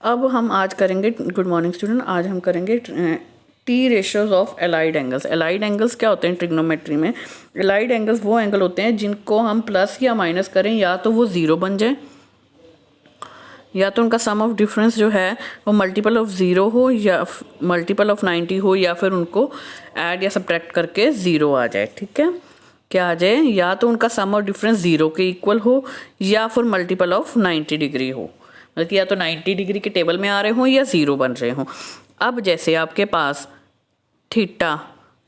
अब हम आज करेंगे, गुड मॉर्निंग स्टूडेंट, आज हम करेंगे T ratios of allied angles. Allied angles क्या होते हैं ट्रिग्नोमेट्री में? एलाइड एंगल्स वो एंगल होते हैं जिनको हम प्लस या माइनस करें या तो वो ज़ीरो बन जाए, या तो उनका सम ऑफ डिफरेंस जो है वो मल्टीपल ऑफ ज़ीरो हो या मल्टीपल ऑफ 90 हो, या फिर उनको ऐड या सब्ट्रैक्ट करके ज़ीरो आ जाए। ठीक है, क्या आ जाए? या तो उनका सम ऑफ डिफरेंस ज़ीरो के इक्वल हो या फिर मल्टीपल ऑफ 90 डिग्री हो, मतलब कि या तो 90 डिग्री के टेबल में आ रहे हों या ज़ीरो बन रहे हों। अब जैसे आपके पास theta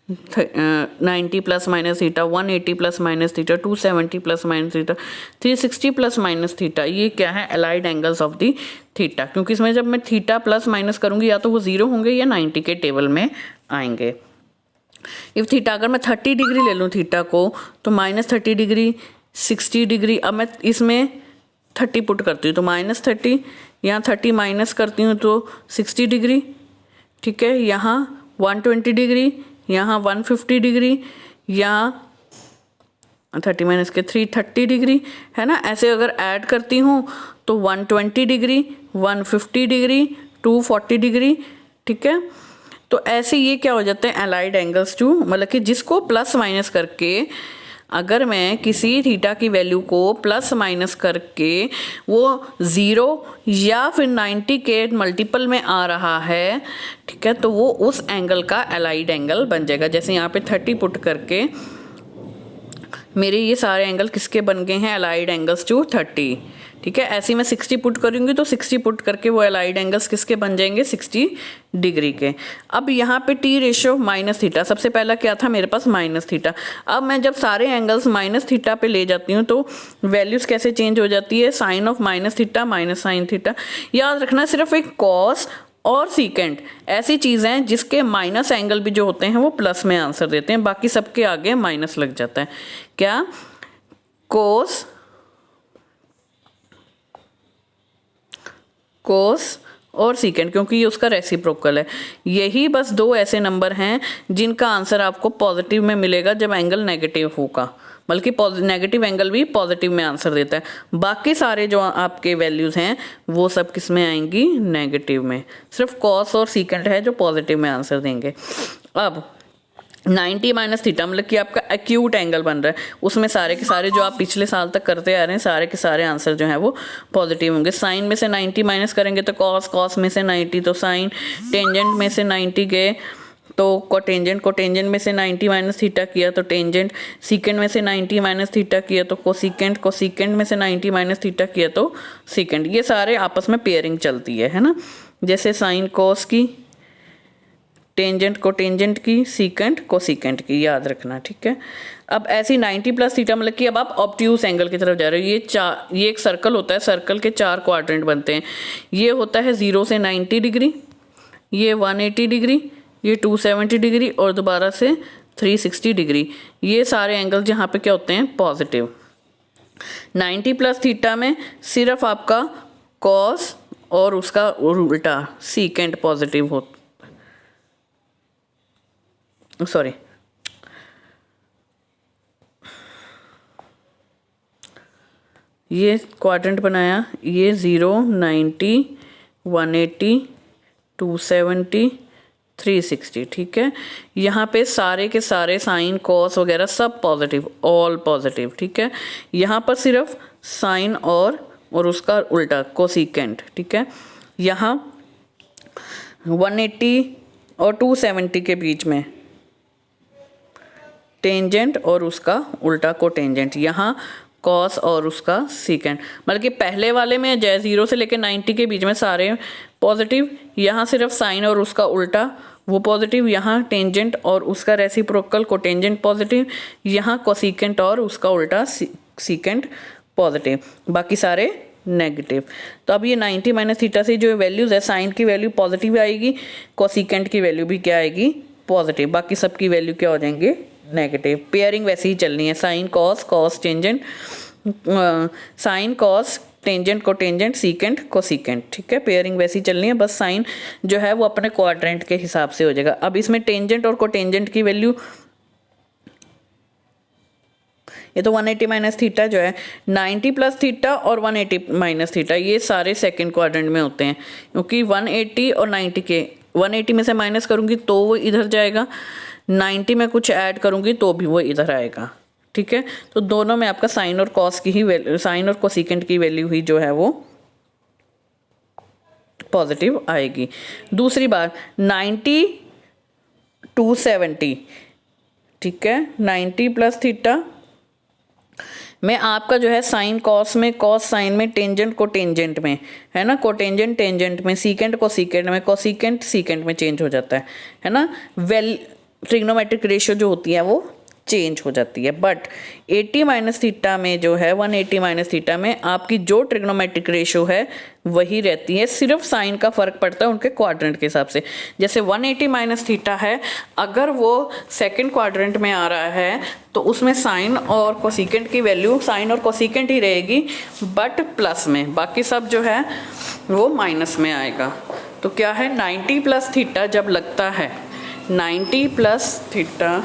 90 plus minus theta, 180 plus minus theta, 270 plus minus theta, 360 plus minus theta, ये क्या है? Allied angles of the theta. क्योंकि इसमें जब मैं थीटा प्लस माइनस करूंगी या तो वो ज़ीरो होंगे या 90 के टेबल में आएंगे। इफ थीटा, अगर मैं 30 डिग्री ले लूँ थीटा को, तो माइनस 30 डिग्री, 60 डिग्री। अब मैं इसमें 30 पुट करती हूँ तो माइनस 30, यहाँ 30 माइनस करती हूँ तो 60 डिग्री। ठीक है, यहाँ 120 डिग्री, यहाँ 150 डिग्री, यहाँ 30 माइनस के 330 डिग्री, है ना। ऐसे अगर ऐड करती हूँ तो 120 डिग्री, 150 डिग्री, 240 डिग्री। ठीक है, तो ऐसे ये क्या हो जाते हैं? एलाइड एंगल्स टू, मतलब कि जिसको प्लस माइनस करके, अगर मैं किसी थीटा की वैल्यू को प्लस माइनस करके वो ज़ीरो या फिर 90 के मल्टीपल में आ रहा है, ठीक है, तो वो उस एंगल का एलाइड एंगल बन जाएगा। जैसे यहाँ पे 30 पुट करके मेरे ये सारे एंगल किसके बन गए हैं? Allied angles to 30। ठीक है, ऐसे ही मैं 60 पुट करूँगी तो 60 पुट करके वो एलाइड एंगल्स किसके बन जाएंगे? 60 डिग्री के। अब यहाँ पे टी रेशियो माइनस थीटा, सबसे पहला क्या था मेरे पास? Minus theta. अब मैं जब सारे एंगल्स माइनस थीटा पे ले जाती हूँ तो वैल्यूज़ कैसे चेंज हो जाती है? Sine of minus theta minus sine theta. याद रखना, सिर्फ एक कॉस और सीकेंट ऐसी चीज़ हैं जिसके माइनस एंगल भी जो होते हैं वो प्लस में आंसर देते हैं, बाकी सबके आगे माइनस लग जाता है। क्या? कोस, कोस और सीकेंट, क्योंकि ये उसका रेसिप्रोकल है। यही बस दो ऐसे नंबर हैं जिनका आंसर आपको पॉजिटिव में मिलेगा जब एंगल नेगेटिव होगा, बल्कि नेगेटिव एंगल भी पॉजिटिव में आंसर देता है। बाकी सारे जो आपके वैल्यूज़ हैं वो सब किस में आएंगी? नेगेटिव में। सिर्फ कॉस और सीकेंट है जो पॉजिटिव में आंसर देंगे। अब 90 माइनस थीटा, मतलब कि आपका एक्यूट एंगल बन रहा है, उसमें सारे के सारे जो आप पिछले साल तक करते आ रहे हैं सारे के सारे आंसर जो है वो पॉजिटिव होंगे। साइन में से 90 माइनस करेंगे तो कॉस, कॉस में से 90 तो साइन, टेंजेंट में से 90 गए तो कोटेंजेंट, कोटेंजेंट में से 90 माइनस थीटा किया तो टेंजेंट, सीकेंट में से 90 माइनस थीटा किया तो कोसीकेंट, कोसीकेंट में से 90 माइनस थीटा किया तो सीकेंट। ये सारे आपस में पेयरिंग चलती है ना। जैसे साइन कॉस की, टेंजेंट को टेंजेंट की, सीकेंट को सीकेंट की, याद रखना। ठीक है, अब ऐसी 90 प्लस थीटा, मतलब कि अब आप ऑब्ट्यूस एंगल की तरफ जा रहे हो। ये एक सर्कल होता है, सर्कल के 4 क्वाड्रेंट बनते हैं। ये होता है 0 से 90 डिग्री, ये 180 डिग्री, ये 270 डिग्री और दोबारा से 360 डिग्री। ये सारे एंगल जहाँ पे क्या होते हैं? पॉजिटिव। 90 प्लस थीटा में सिर्फ आपका कॉस और उसका उल्टा सीकेंट पॉजिटिव हो, सॉरी, ये क्वाड्रेंट बनाया, ये 0, 90, 180, 270, 360। ठीक है, यहाँ पे सारे के सारे साइन कॉस वगैरह सब पॉजिटिव, ऑल पॉजिटिव। ठीक है, यहाँ पर सिर्फ साइन और उसका उल्टा कोसीकेंट। ठीक है, यहाँ 180 और 270 के बीच में टेंजेंट और उसका उल्टा कोटेंजेंट, यहाँ कॉस और उसका सीकेंट। मतलब कि पहले वाले में जय 0 से लेकर 90 के बीच में सारे पॉजिटिव, यहाँ सिर्फ साइन और उसका उल्टा वो पॉजिटिव, यहाँ टेंजेंट और उसका रेसिप्रोकल कोटेंजेंट पॉजिटिव, यहाँ कोसीकेंट और उसका उल्टा सीकेंट पॉजिटिव, बाकी सारे नेगेटिव। तो अब ये 90 माइनस थीटा से जो वैल्यूज़ है, साइन की वैल्यू पॉजिटिव आएगी, कोसीकेंट की वैल्यू भी क्या आएगी? पॉजिटिव, बाकी सबकी वैल्यू क्या हो जाएंगे? नेगेटिव। पेयरिंग वैसे ही चलनी है, sine cos, cos tangent, sine cos tangent को टेंजेंट, सीकेंट को सीकेंट। ठीक है, पेयरिंग वैसी चलनी है, बस साइन जो है वो अपने क्वाड्रेंट के हिसाब से हो जाएगा। अब इसमें टेंजेंट और कोटेंजेंट की वैल्यू ये तो 180 माइनस थीटा जो है 90 प्लस थीटा और 180 माइनस थीटा ये सारे सेकंड क्वाड्रेंट में होते हैं, क्योंकि 180 और 90 के 180 में से माइनस करूँगी तो वो इधर जाएगा, 90 में कुछ ऐड करूँगी तो भी वो इधर आएगा। ठीक है, तो दोनों में आपका साइन और कॉस की ही वैल्यू, साइन और कोसिकेंट की वैल्यू ही जो है वो पॉजिटिव आएगी। दूसरी बात 90 270, ठीक है, 90 प्लस थीटा में आपका जो है साइन कॉस में, कॉस साइन में, टेंजेंट को टेंजेंट में, है ना, कोटेंजेंट टेंजेंट में, सीकेंट को सीकेंट में, कोसिकेंट सीकेंट में चेंज हो जाता है ना। ट्रिग्नोमेट्रिक रेशियो जो होती है वो चेंज हो जाती है। बट 80 माइनस थीटा में जो है 180 माइनस थीटा में आपकी जो ट्रिग्नोमेट्रिक रेशियो है वही रहती है, सिर्फ साइन का फर्क पड़ता है उनके क्वाड्रेंट के हिसाब से। जैसे 180 माइनस थीटा है, अगर वो सेकंड क्वाड्रेंट में आ रहा है तो उसमें साइन और कोसिकेंट की वैल्यू, साइन और कोसिकेंट ही रहेगी बट प्लस में, बाकी सब जो है वो माइनस में आएगा। तो क्या है 90 प्लस थीटा जब लगता है, 90 प्लस थीटा,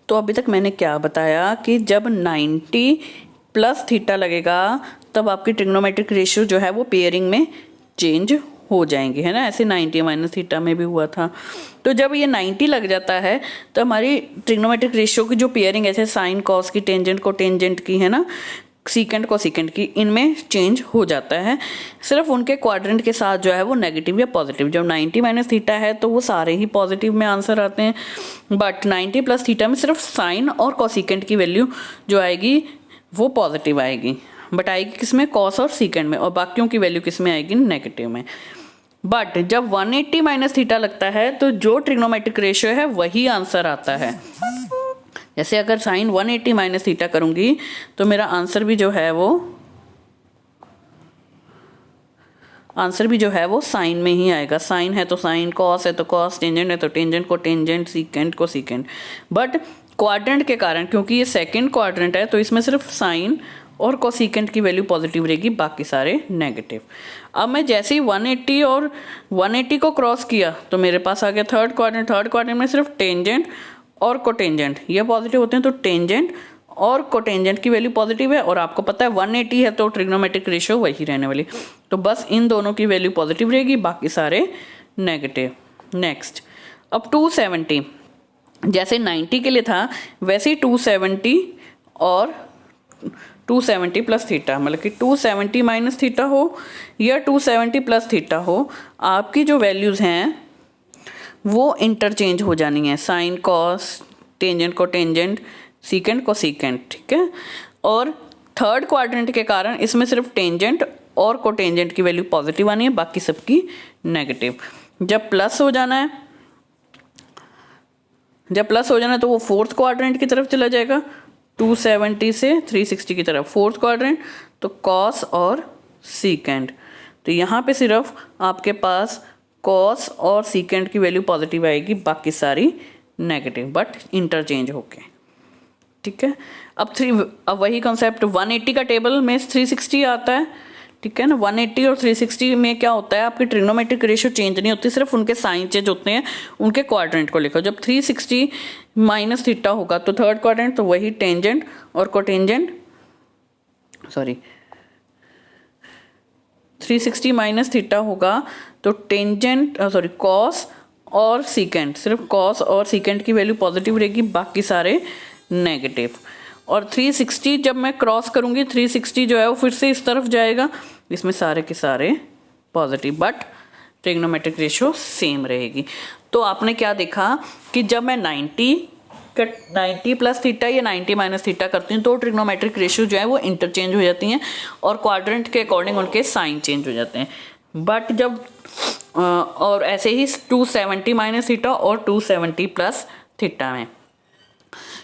तो अभी तक मैंने क्या बताया कि जब 90 प्लस थीटा लगेगा तब आपकी ट्रिग्नोमेट्रिक रेशियो जो है वो पेयरिंग में चेंज हो जाएंगे, है ना। ऐसे 90 माइनस थीटा में भी हुआ था। तो जब ये 90 लग जाता है तो हमारी ट्रिग्नोमेट्रिक रेशियो की जो पेयरिंग ऐसे साइन कॉस की, टेंजेंट को टेंजेंट की, है ना, सीकेंट को सीकेंट की, इनमें चेंज हो जाता है। सिर्फ उनके क्वाड्रेंट के साथ जो है वो नेगेटिव या पॉजिटिव, जब 90 माइनस थीटा है तो वो सारे ही पॉजिटिव में आंसर आते हैं, बट 90 प्लस थीटा में सिर्फ साइन और कोसिकेंट की वैल्यू जो आएगी वो पॉजिटिव आएगी, बट आएगी किसमें, कॉस और सीकेंट में, और बाकियों की वैल्यू किसमें आएगी, नेगेटिव में। बट जब 180 माइनस थीटा लगता है तो जो ट्रिग्नोमेट्रिक रेशियो है वही आंसर आता है। जैसे अगर साइन 180 माइनस थीटा करूंगी तो मेरा आंसर भी जो है वो साइन में ही आएगा। साइन है तो साइन, कॉस है तो कॉस, टेंजेंट है तो टेंजेंट को टेंजेंट, सीकेंट को सीकेंट। बट क्वाड्रेंट के कारण, क्योंकि ये सेकंड क्वाड्रेंट है तो इसमें सिर्फ साइन और कोसिकेंट की वैल्यू पॉजिटिव रहेगी, बाकी सारे नेगेटिव। अब मैं जैसे ही 180 और 180 को क्रॉस किया तो मेरे पास आ गया थर्ड क्वाड्रेंट। थर्ड क्वाड्रेंट में सिर्फ टेंजेंट और कोटेंजेंट ये पॉजिटिव होते हैं, तो टेंजेंट और कोटेंजेंट की वैल्यू पॉजिटिव है, और आपको पता है 180 है तो ट्रिग्नोमेट्रिक रेशियो वही रहने वाली, तो बस इन दोनों की वैल्यू पॉजिटिव रहेगी, बाकी सारे नेगेटिव। नेक्स्ट, अब 270 जैसे 90 के लिए था वैसे ही 270 और 270 प्लस थीटा, मतलब कि 270 माइनस थीटा हो या 270 प्लस थीटा हो, आपकी जो वैल्यूज़ हैं वो इंटरचेंज हो जानी है, साइन कॉस, टेंजेंट को टेंजेंट, सीकेंट को सीकेंट, ठीक है। और थर्ड क्वाड्रेंट के कारण इसमें सिर्फ टेंजेंट और कोटेंजेंट की वैल्यू पॉजिटिव आनी है, बाकी सबकी नेगेटिव। जब प्लस हो जाना है तो वो फोर्थ क्वाड्रेंट की तरफ चला जाएगा, 270 से 360 की तरफ, फोर्थ क्वाड्रेंट, तो कॉस और सीकेंट। तो यहाँ पे सिर्फ आपके पास कॉस और सीकेंट की वैल्यू पॉजिटिव आएगी, बाकी सारी नेगेटिव, बट इंटरचेंज होके, ठीक है। अब वही कॉन्सेप्ट 180 का टेबल में 360 आता है, ठीक है ना। 180 और 360 में क्या होता है, आपकी ट्रिग्नोमेट्रिक रेशियो चेंज नहीं होती, सिर्फ उनके साइन चेंज होते हैं, उनके क्वाड्रेंट को लिखो। जब 360 माइनस थीटा होगा तो थर्ड क्वाड्रेंट, तो वही टेंजेंट और कोटेंजेंट, 360 माइनस थीटा होगा तो टेंजेंट कॉस और सीकेंट, सिर्फ कॉस और सीकेंट की वैल्यू पॉजिटिव रहेगी, बाकी सारे नेगेटिव। और 360 जब मैं क्रॉस करूंगी, 360 जो है वो फिर से इस तरफ जाएगा, इसमें सारे के सारे positive, but trigonometric ratio same रहेगी। तो आपने क्या देखा कि जब मैं 90 प्लस थीटा या 90 माइनस थीटा करती हूँ तो ट्रिग्नोमेट्रिक रेशियो जो है वो इंटरचेंज हो जाती हैं और क्वाड्रेंट के अकॉर्डिंग उनके साइन चेंज हो जाते हैं। बट जब और ऐसे ही 270 माइनस थीटा और 270 प्लस थीटा में।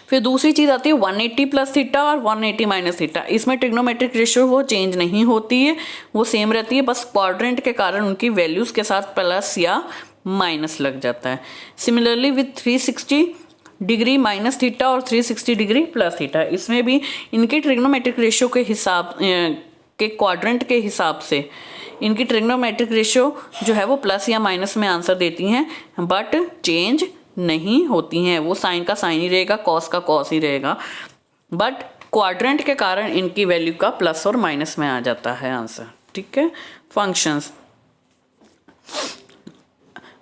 फिर दूसरी चीज़ आती है 180 प्लस थीटा और 180 माइनस थीटा। इसमें ट्रिग्नोमेट्रिक रेशियो वो चेंज नहीं होती है, वो सेम रहती है, बस क्वाड्रेंट के कारण उनकी वैल्यूज़ के साथ प्लस या माइनस लग जाता है। Similarly with 360 degree minus theta और 360 डिग्री प्लस थीटा, इसमें भी इनके ट्रिग्नोमेट्रिक रेशियो के हिसाब के क्वाड्रेंट के हिसाब से इनकी ट्रिग्नोमेट्रिक रेशियो जो है वो प्लस या माइनस में आंसर देती हैं, बट चेंज नहीं होती हैं। वो साइन का साइन ही रहेगा, कॉस का कॉस ही रहेगा, बट क्वाड्रेंट के कारण इनकी वैल्यू का प्लस और माइनस में आ जाता है आंसर। ठीक है। Functions,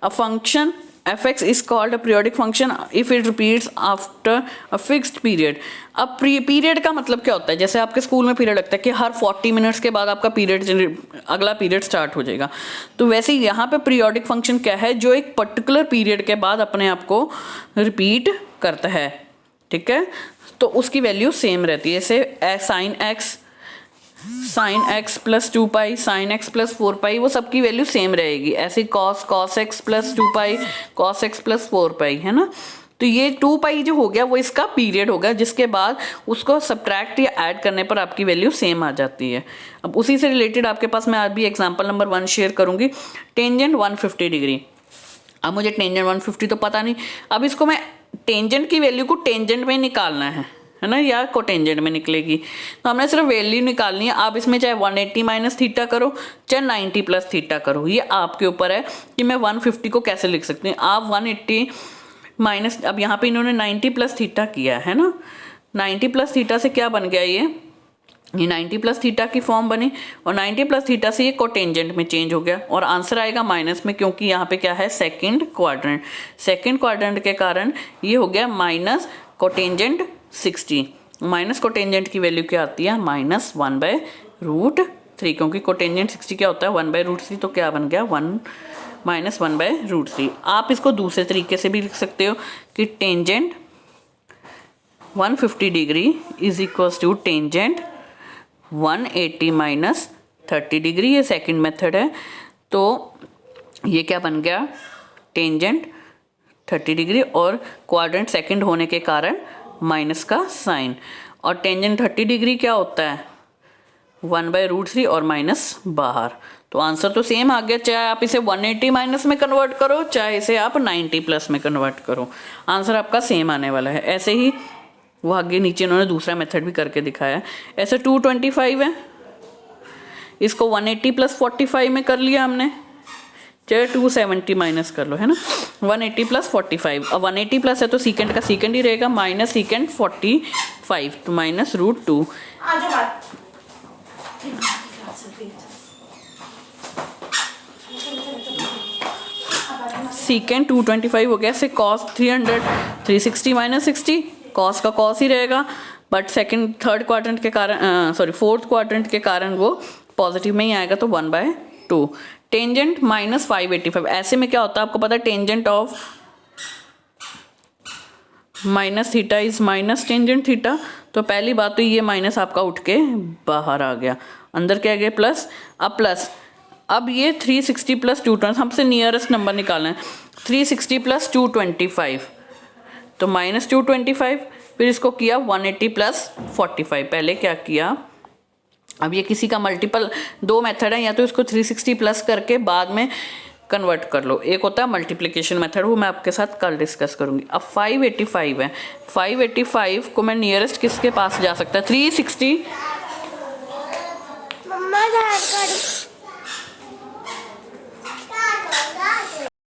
a function f(x) is called a periodic function if it repeats after a fixed period। अब पीरियड का मतलब क्या होता है, जैसे आपके स्कूल में पीरियड लगता है कि हर 40 मिनट्स के बाद आपका पीरियड, अगला पीरियड स्टार्ट हो जाएगा, तो वैसे ही यहाँ पे पीरियोडिक फंक्शन क्या है, जो एक पर्टिकुलर पीरियड के बाद अपने आप को रिपीट करता है। ठीक है, तो उसकी वैल्यू सेम रहती है। जैसे साइन एक्स प्लस 2 पाई, साइन एक्स प्लस 4 पाई, वो सबकी वैल्यू सेम रहेगी। ऐसे कॉस एक्स प्लस 2 पाई, कॉस एक्स प्लस 4 पाई, है ना। तो ये 2 पाई जो हो गया वो इसका पीरियड होगा, जिसके बाद उसको सब्ट्रैक्ट या ऐड करने पर आपकी वैल्यू सेम आ जाती है। अब उसी से रिलेटेड आपके पास मैं आज भी एग्जाम्पल नंबर 1 शेयर करूंगी। Tangent 150 degree. अब मुझे टेंजेंट 150 तो पता नहीं, अब इसको मैं टेंजेंट की वैल्यू को टेंजेंट में निकालना है ना, या कोटेंजेंट में निकलेगी, तो हमने सिर्फ वैल्यू निकालनी है। आप इसमें चाहे 180 माइनस थीटा करो, चाहे 90 प्लस थीटा करो, ये आपके ऊपर है कि मैं 150 को कैसे लिख सकती हूँ। आप 180 माइनस, अब यहाँ पे इन्होंने 90 प्लस थीटा किया है ना, 90 प्लस थीटा से क्या बन गया, ये 90 प्लस थीटा की फॉर्म बनी, और 90 प्लस थीटा से ये कोटेंजेंट में चेंज हो गया, और आंसर आएगा माइनस में, क्योंकि यहाँ पे क्या है, सेकंड क्वाड्रेंट। सेकंड क्वाड्रेंट के कारण ये हो गया माइनस कोटेंजेंट 60। माइनस कोटेंजेंट की वैल्यू क्या आती है, -1/√3, क्योंकि कोटेंजेंट 60 क्या होता है, 1/√3, तो क्या बन गया, -1/√3। आप इसको दूसरे तरीके से भी लिख सकते हो कि tangent 150 degree is equals to tangent 180 minus 30 degree, ये सेकंड मेथड है। तो ये क्या बन गया, टेंजेंट 30 डिग्री, और क्वाड्रेंट सेकंड होने के कारण माइनस का साइन, और टेंजेंट 30 डिग्री क्या होता है, 1/√3 और माइनस बाहर। तो आंसर तो सेम आ गया, चाहे आप इसे 180 माइनस में कन्वर्ट करो, चाहे इसे आप 90 प्लस में कन्वर्ट करो, आंसर आपका सेम आने वाला है। ऐसे ही वो आगे नीचे उन्होंने दूसरा मेथड भी करके दिखाया है। ऐसे 225 है, इसको 180 प्लस 45 में कर लिया हमने, चाहे 270 माइनस कर लो, है ना। 180 प्लस 45, अब 180 प्लस है तो सीकेंड का सीकेंड ही रहेगा, माइनस सीकेंड 45, तो -√2। सीकेंड 225 हो गया, से कॉस 360 माइनस 60, कॉस का कॉस ही रहेगा, बट थर्ड क्वाड्रेंट के कारण, फोर्थ क्वाड्रेंट के कारण वो पॉजिटिव में ही आएगा, तो 1/2। टेंजेंट -585, ऐसे में क्या होता है आपको पता है, tangent of minus theta is minus tangent theta. तो पहली बात तो ये माइनस आपका उठ के बाहर आ गया, अंदर क्या गया प्लस, अब प्लस, अब ये 360 प्लस 220, हमसे नियरेस्ट नंबर निकालना है, 360 प्लस 225, तो -225, फिर इसको किया 180 प्लस 45, पहले क्या किया, अब ये किसी का मल्टीपल, दो मेथड है, या तो इसको 360 प्लस करके बाद में कन्वर्ट कर लो, एक होता है मल्टीप्लिकेशन मेथड, वो मैं आपके साथ कल डिस्कस करूंगी। अब 585 है, 585 को मैं नियरेस्ट किसके पास जा सकता है, 360,